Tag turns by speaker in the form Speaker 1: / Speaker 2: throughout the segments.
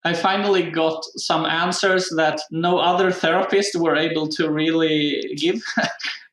Speaker 1: I finally got some answers that no other therapists were able to really give,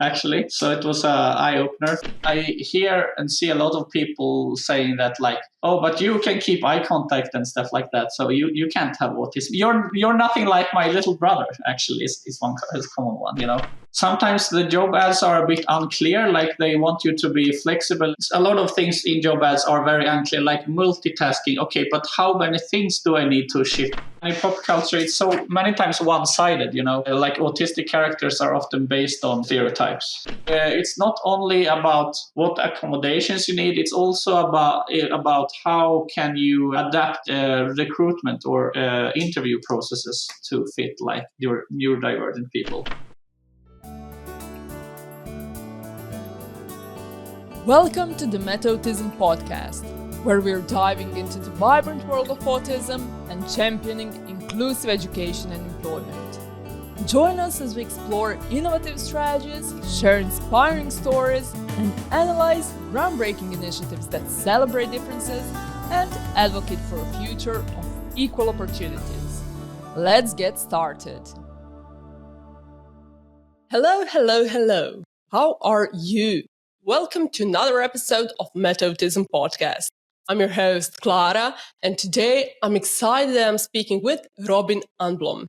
Speaker 1: actually. So it was an eye-opener. I hear and see a lot of people saying that, like, oh, but you can keep eye contact and stuff like that. So you can't have autism. You're nothing like my little brother, actually, is one common one, you know. Sometimes the job ads are a bit unclear, like they want you to be flexible. A lot of things in job ads are very unclear, like multitasking. Okay, but how many things do I need to shift? In pop culture, it's so many times one-sided, you know, like autistic characters are often based on stereotypes. It's not only about what accommodations you need, it's also about how can you adapt recruitment or interview processes to fit like your neurodivergent people.
Speaker 2: Welcome to the Metautism podcast, where we're diving into the vibrant world of autism and championing inclusive education and employment. Join us as we explore innovative strategies, share inspiring stories, and analyze groundbreaking initiatives that celebrate differences and advocate for a future of equal opportunities. Let's get started. Hello. How are you? Welcome to another episode of Metautism podcast. I'm your host, Klara, and today I'm excited that I'm speaking with Robin Andblom.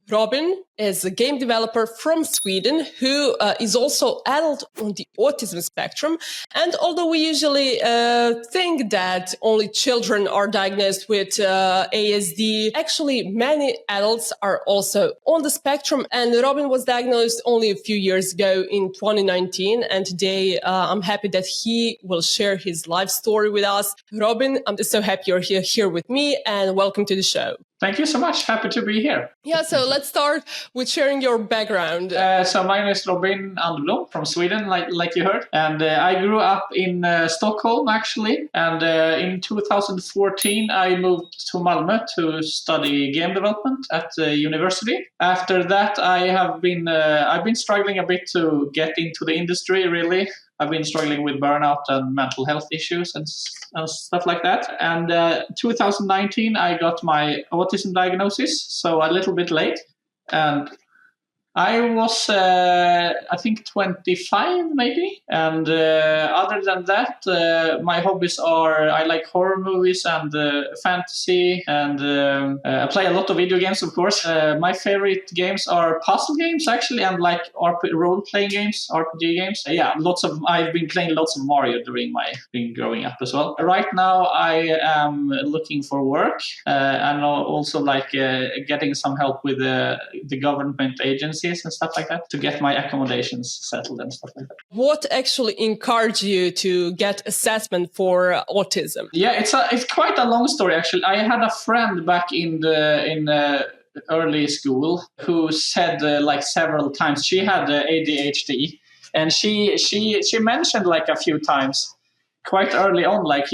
Speaker 2: Robin is a game developer from Sweden who is also adult on the autism spectrum. And although we usually think that only children are diagnosed with ASD, actually many adults are also on the spectrum. And Robin was diagnosed only a few years ago in 2019. And today I'm happy that he will share his life story with us. Robin, I'm so happy you're here with me, and welcome to the show.
Speaker 1: Thank you so much. Happy to be here.
Speaker 2: Yeah, so let's start with sharing your background.
Speaker 1: So my name is Robin Andblom from Sweden, like you heard. And I grew up in Stockholm, actually. And in 2014, I moved to Malmö to study game development at the university. After that, I've been struggling a bit to get into the industry, really. I've been struggling with burnout and mental health issues and stuff like that. And 2019, I got my autism diagnosis, so a little bit late. And I was, I think, 25 maybe. And other than that, my hobbies are, I like horror movies and fantasy. And I play a lot of video games, of course. My favorite games are puzzle games, actually, and like role-playing games, RPG games. I've been playing lots of Mario during growing up as well. Right now, I am looking for work and also like getting some help with the government agencies and stuff like that to get my accommodations settled and stuff like that.
Speaker 2: What actually encouraged you to get assessment for autism?
Speaker 1: Yeah, it's quite a long story, actually. I had a friend back in early school who said like several times she had ADHD, and she mentioned like a few times quite early on, like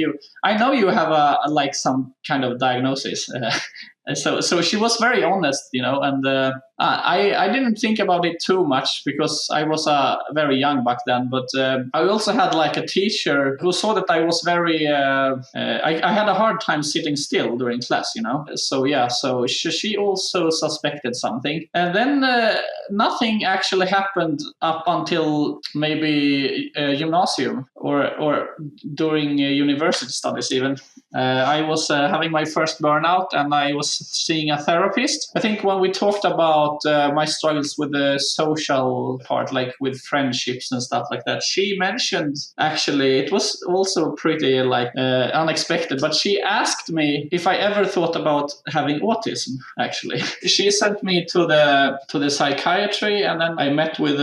Speaker 1: I know you have a like some kind of diagnosis. So she was very honest, you know, and I didn't think about it too much because I was very young back then. But I also had like a teacher who saw that I was very, I had a hard time sitting still during class, you know. So yeah, so she also suspected something. And then nothing actually happened up until maybe gymnasium or during university studies even. I was having my first burnout and I was seeing a therapist. I think when we talked about my struggles with the social part, like with friendships and stuff like that, she mentioned, actually, it was also pretty like unexpected, but she asked me if I ever thought about having autism, actually. She sent me to the psychiatry, and then I met with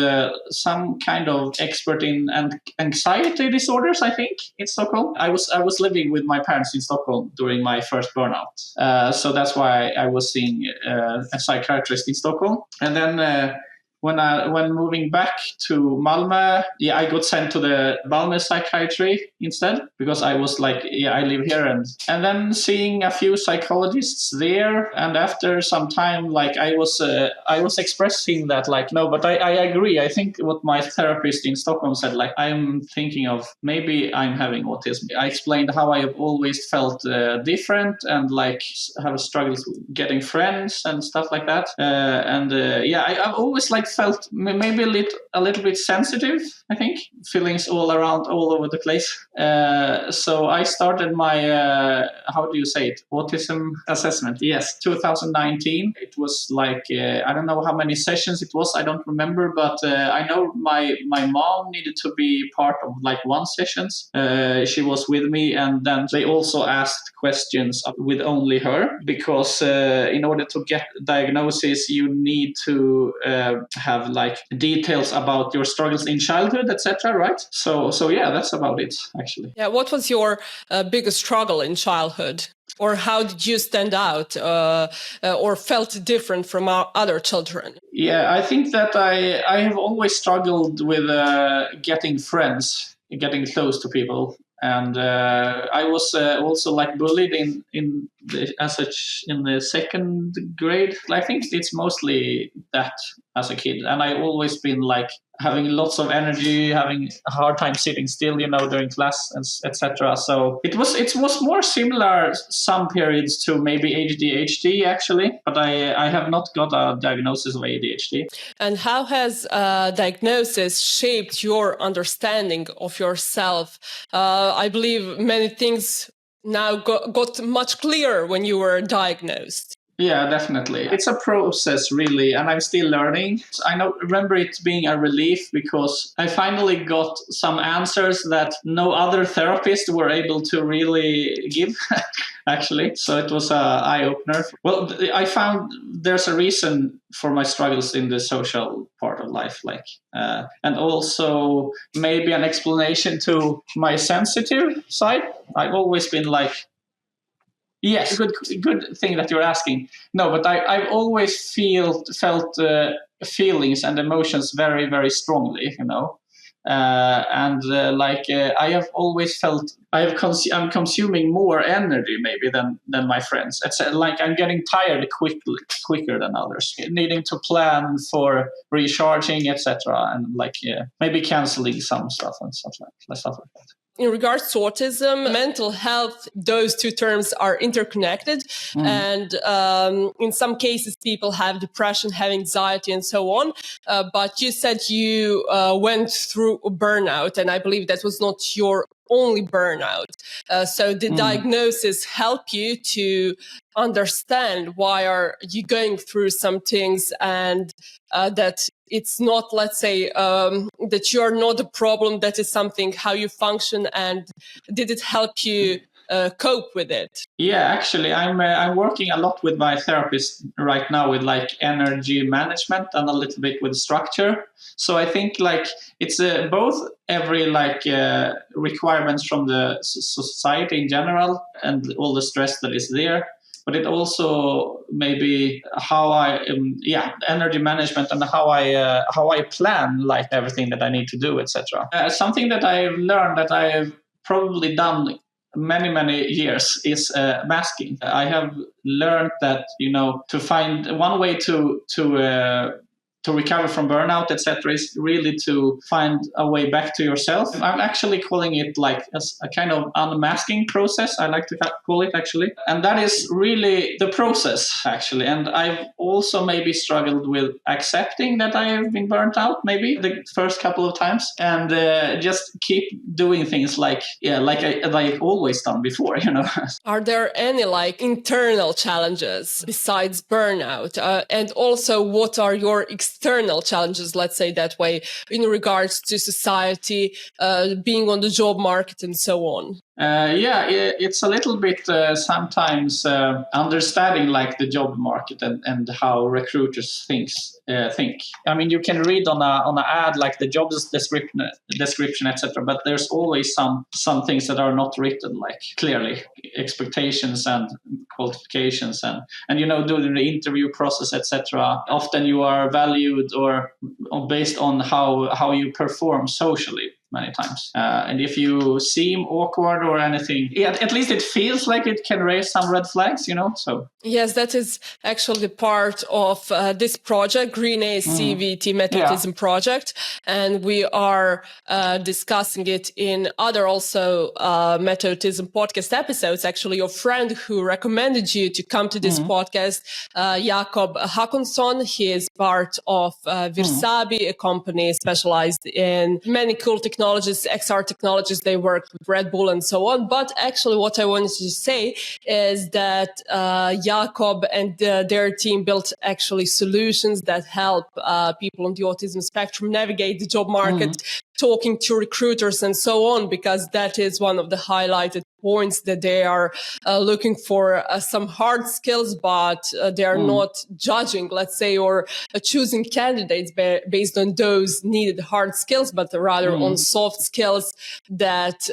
Speaker 1: some kind of expert in anxiety disorders, I think, in Stockholm. I was living with my parents in Stockholm during my first burnout. So that's why I was seeing a psychiatrist in Stockholm. And then when moving back to Malmö, I got sent to the Malmö psychiatry instead, because I was like, I live here, and then seeing a few psychologists there, and after some time, like I was expressing that, like, no, but I agree. I think what my therapist in Stockholm said, like, I'm thinking of maybe I'm having autism. I explained how I have always felt different, and like have struggled with getting friends and stuff like that. I've always like felt maybe a little bit sensitive, I think, feelings all over the place. So I started my, how do you say it, autism assessment. Yes, 2019. It was like, I don't know how many sessions it was. I don't remember, but I know my mom needed to be part of like one sessions. She was with me, and then they also asked questions with only her, because in order to get diagnosis, you need to have like details about your struggles in childhood, etc. Right? So yeah, that's about it actually.
Speaker 2: Yeah. What was your biggest struggle in childhood? Or how did you stand out or felt different from other children?
Speaker 1: Yeah, I think that I have always struggled with getting friends, getting close to people. And I was also like bullied in the second grade. I think it's mostly that as a kid. And I always been like having lots of energy, having a hard time sitting still, during class, etc. So it was more similar some periods to maybe ADHD actually, but I have not got a diagnosis of ADHD.
Speaker 2: And how has diagnosis shaped your understanding of yourself? I believe many things now got much clearer when you were diagnosed.
Speaker 1: Yeah, definitely. It's a process, really, and I'm still learning. I remember it being a relief, because I finally got some answers that no other therapist were able to really give, actually. So it was an eye-opener. Well, I found there's a reason for my struggles in the social part of life, and also maybe an explanation to my sensitive side. I've always been like, yes, good thing that you're asking. No, but I've always felt feelings and emotions very, very strongly, I have always felt I'm consuming more energy maybe than my friends. It's like I'm getting tired quicker than others, needing to plan for recharging, etc. And maybe canceling some stuff and stuff like that.
Speaker 2: In regards to autism, mental health, those two terms are interconnected. And in some cases, people have depression, have anxiety, and so on. But you said you went through burnout, and I believe that was not your only burnout. So the diagnosis help you to understand why are you going through some things, and that it's not, let's say, that you're not a problem, that is something how you function. And did it help you cope with it?
Speaker 1: Yeah, actually, I'm working a lot with my therapist right now with energy management and a little bit with structure. So I think it's both every requirements from the society in general and all the stress that is there. But it also maybe how I energy management and how I plan everything that I need to do, etc. Something that I've learned that I've probably done many years is masking. I have learned that to find one way to recover from burnout, etc., is really to find a way back to yourself. I'm actually calling it as a kind of unmasking process. I like to call it actually. And that is really the process actually. And I've also maybe struggled with accepting that I have been burnt out maybe the first couple of times, and just keep doing things like I've always done before,
Speaker 2: Are there any internal challenges besides burnout? And also, what are your external challenges, let's say that way, in regards to society, being on the job market and so on?
Speaker 1: It's a little bit sometimes understanding like the job market and how recruiters think. I mean, you can read on a ad like the job description, etc. But there's always some things that are not written like clearly, expectations and qualifications and during the interview process, etc. Often you are valued or based on how you perform socially. Many times. And if you seem awkward or anything, at least it feels like it can raise some red flags, so.
Speaker 2: Yes, that is actually part of this project, Green ASC VET Metautism project. And we are discussing it in other also Metautism podcast episodes. Actually, your friend who recommended you to come to this podcast, Jakob Hakonsson, he is part of Virsabi, a company specialized in many cool technologies, XR technologies. They work with Red Bull and so on. But actually what I wanted to say is that Jakob and their team built actually solutions that help people on the autism spectrum navigate the job market, talking to recruiters and so on, because that is one of the highlighted points that they are looking for some hard skills, but they are not judging, let's say, or choosing candidates based on those needed hard skills, but rather on soft skills that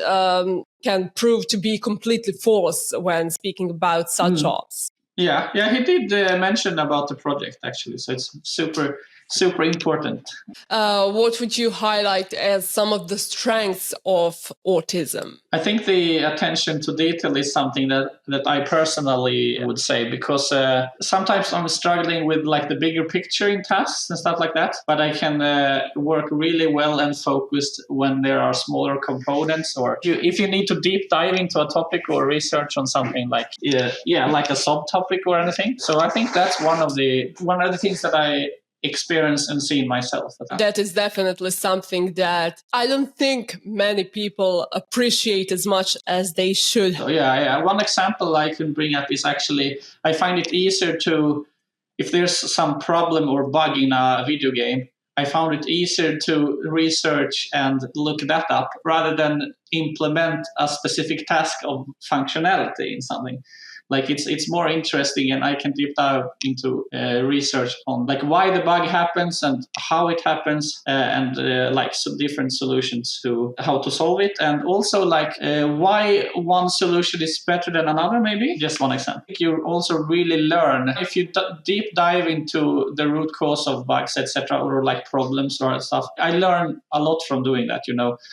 Speaker 2: can prove to be completely false when speaking about such jobs.
Speaker 1: Yeah, he did mention about the project actually, so it's super important.
Speaker 2: What would you highlight as some of the strengths of autism?
Speaker 1: I think the attention to detail is something that I personally would say, because sometimes I'm struggling with like the bigger picture in tasks and stuff like that, but I can work really well and focused when there are smaller components, or if you need to deep dive into a topic or research on something like like a subtopic or anything. So I think that's one of the things that I experience and see in myself.
Speaker 2: That is definitely something that I don't think many people appreciate as much as they should.
Speaker 1: So one example I can bring up is actually, I find it easier to, if there's some problem or bug in a video game, I found it easier to research and look that up rather than implement a specific task of functionality in something. Like it's more interesting, and I can deep dive into research on like why the bug happens and how it happens, and different solutions to how to solve it, and also like why one solution is better than another. Maybe just one example. You also really learn if you deep dive into the root cause of bugs, etc., or like problems or stuff. I learn a lot from doing that,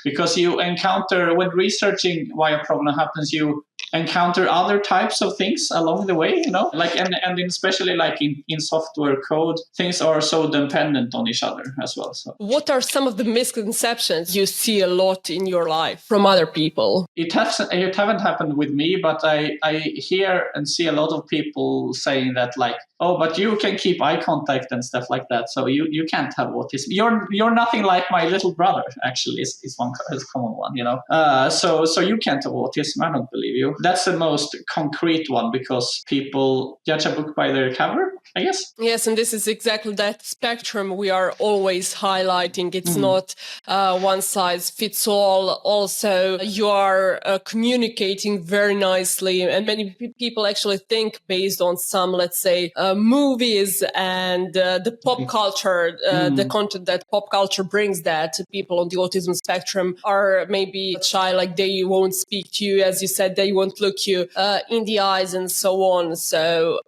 Speaker 1: because you encounter when researching why a problem happens, you encounter other types of things along the way, like and especially like in software code, things are so dependent on each other as well. So
Speaker 2: what are some of the misconceptions you see a lot in your life from other people?
Speaker 1: It haven't happened with me, but I hear and see a lot of people saying that like, oh, but you can keep eye contact and stuff like that, so you can't have autism. You're nothing like my little brother, actually, is one common one, so you can't have autism. I don't believe you. That's the most concrete one, because people judge a book by their cover, I guess.
Speaker 2: Yes, and this is exactly that spectrum we are always highlighting. It's not one size fits all. Also, you are communicating very nicely, and many people actually think based on some, let's say, movies and the pop culture, the content that pop culture brings, that people on the autism spectrum are maybe shy, like they won't speak to you, as you said, they won't look you in the eyes and so on. So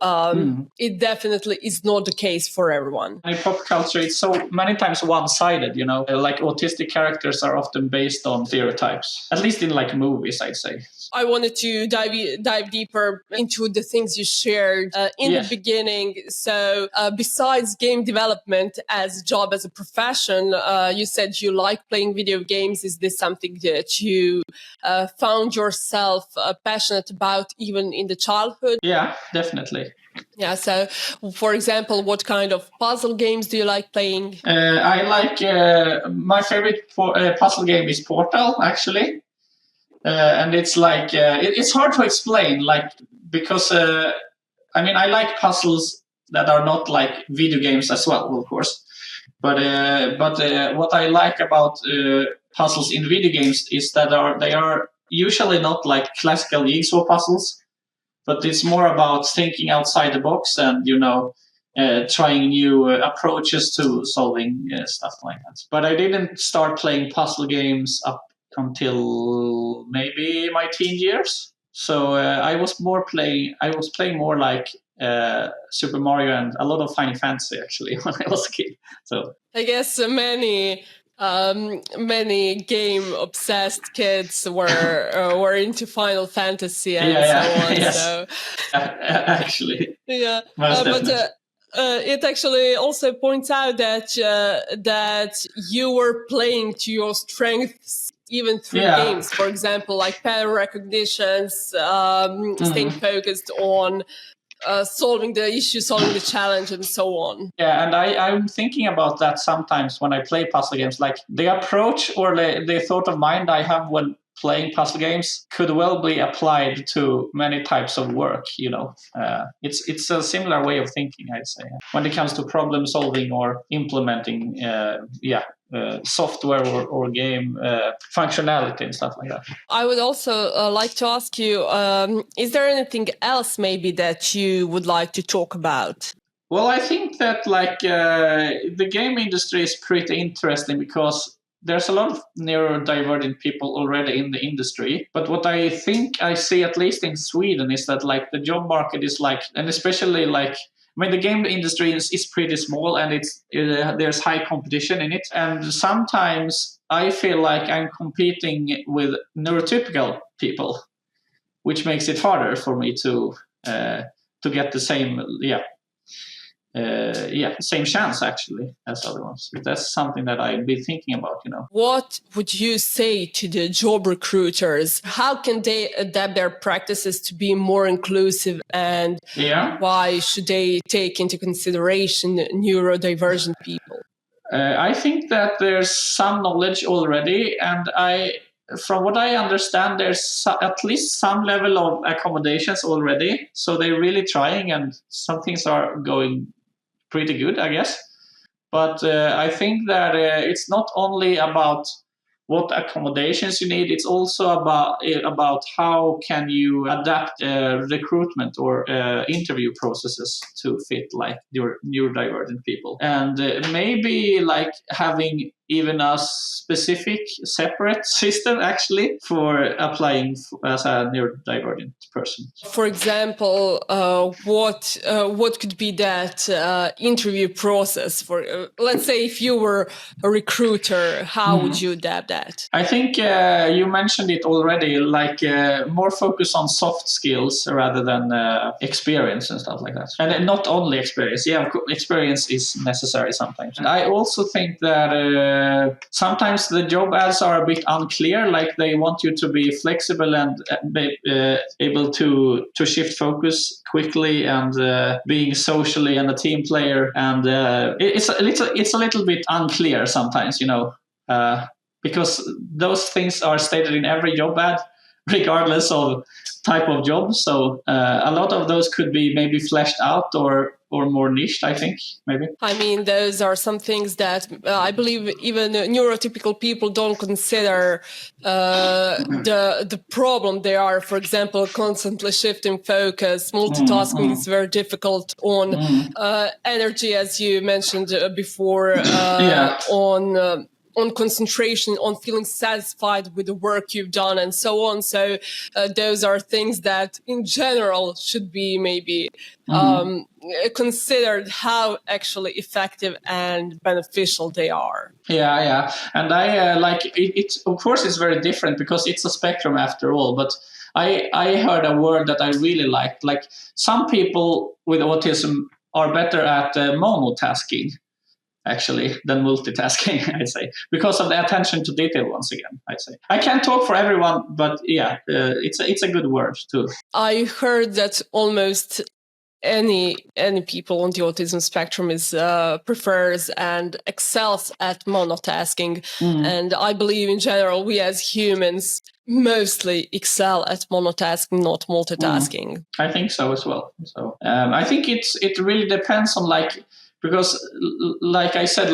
Speaker 2: it definitely is not the case for everyone.
Speaker 1: In pop culture, it's so many times one-sided, like autistic characters are often based on stereotypes, at least in like movies, I'd say.
Speaker 2: I wanted to dive deeper into the things you shared in the beginning. So besides game development as a job, as a profession, you said you like playing video games. Is this something that you found yourself passionate about even in the childhood?
Speaker 1: Yeah, definitely.
Speaker 2: Yeah, so for example, what kind of puzzle games do you like playing?
Speaker 1: I like, my favorite puzzle game is Portal, actually. And it's like, it's hard to explain, like, because, I like puzzles that are not like video games as well, of course. But what I like about puzzles in video games is that they are usually not like classical jigsaw puzzles, but it's more about thinking outside the box and, trying new approaches to solving stuff like that. But I didn't start playing puzzle games up until maybe my teen years. So I was playing more like Super Mario and a lot of Final Fantasy actually when I was a kid. So
Speaker 2: I guess many game obsessed kids were into Final Fantasy and so on.
Speaker 1: Yes.
Speaker 2: So
Speaker 1: actually,
Speaker 2: yeah,
Speaker 1: but
Speaker 2: it actually also points out that you were playing to your strengths even through games. For example, like pattern recognitions, staying focused on solving the issue, solving the challenge, and so on.
Speaker 1: Yeah, and I'm thinking about that sometimes when I play puzzle games. Like the approach or the thought of mind I have when playing puzzle games could well be applied to many types of work. It's a similar way of thinking, I'd say, when it comes to problem solving or implementing software or game functionality and stuff like that.
Speaker 2: I would also like to ask you, is there anything else maybe that you would like to talk about?
Speaker 1: Well, I think that the game industry is pretty interesting because there's a lot of neurodivergent people already in the industry. But what I think I see, at least in Sweden, is that the job market is and especially the game industry is pretty small and there's high competition in it. And sometimes I feel like I'm competing with neurotypical people, which makes it harder for me to get the same chance actually as other ones. That's something that I've been thinking about.
Speaker 2: What would you say to the job recruiters? How can they adapt their practices to be more inclusive, and why should they take into consideration neurodivergent people?
Speaker 1: I think that there's some knowledge already, and from what I understand, there's at least some level of accommodations already. So they're really trying, and some things are going pretty good, I guess. But I think that it's not only about what accommodations you need, it's also about how can you adapt recruitment or interview processes to fit your neurodivergent people. And maybe having even a specific separate system actually for applying as a neurodivergent person.
Speaker 2: For example, what could be that interview process for, let's say, if you were a recruiter, how would you adapt that?
Speaker 1: I think you mentioned it already, more focus on soft skills rather than experience and stuff like that. And not only experience. Yeah, experience is necessary sometimes. And I also think that sometimes the job ads are a bit unclear, they want you to be flexible and be able to shift focus quickly and being socially and a team player. And it's a little bit unclear sometimes, because those things are stated in every job ad, regardless of type of job. So a lot of those could be maybe fleshed out or more niched, I think, maybe.
Speaker 2: I mean, those are some things that I believe even neurotypical people don't consider the problem they are. For example, constantly shifting focus, multitasking is very difficult on energy, as you mentioned before, on concentration, on feeling satisfied with the work you've done, and so on. So those are things that in general should be maybe considered how actually effective and beneficial they are.
Speaker 1: Yeah. And I it of course it's very different because it's a spectrum after all, but I heard a word that I really liked. Some people with autism are better at monotasking actually than multitasking, I'd say, because of the attention to detail. Once again, I'd say I can't talk for everyone, but it's a good word too.
Speaker 2: I heard that almost any people on the autism spectrum prefers and excels at monotasking, and I believe in general we as humans mostly excel at monotasking, not multitasking.
Speaker 1: I think so as well. So I think it really depends on because like I said,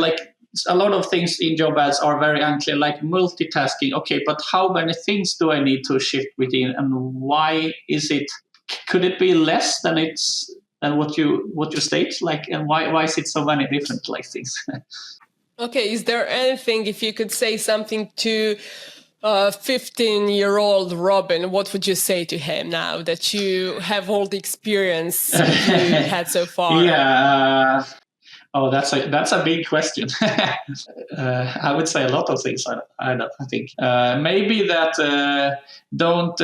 Speaker 1: a lot of things in job ads are very unclear, like multitasking. Okay, but how many things do I need to shift within, and why is it? Could it be less than what you state? Like, and why is it so many different like things?
Speaker 2: Okay, is there anything, if you could say something to 15-year-old Robin, what would you say to him now that you have all the experience you had so far?
Speaker 1: Yeah. Oh, that's a big question. I would say a lot of things. I think maybe that don't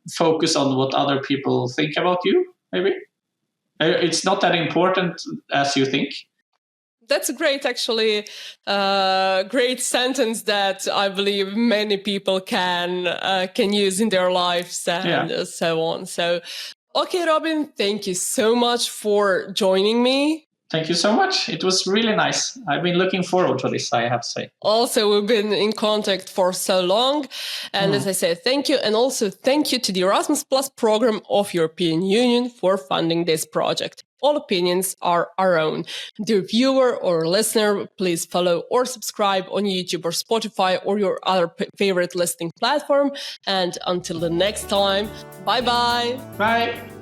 Speaker 1: focus on what other people think about you. Maybe it's not that important as you think.
Speaker 2: That's a great, actually, great sentence that I believe many people can use in their lives and so on. So, okay, Robin, thank you so much for joining me.
Speaker 1: Thank you so much. It was really nice. I've been looking forward to this, I have to say.
Speaker 2: Also, we've been in contact for so long. And as I said, thank you. And also thank you to the Erasmus Plus program of European Union for funding this project. All opinions are our own. Dear viewer or listener, please follow or subscribe on YouTube or Spotify or your other favorite listening platform. And until the next time, bye-bye.
Speaker 1: Bye.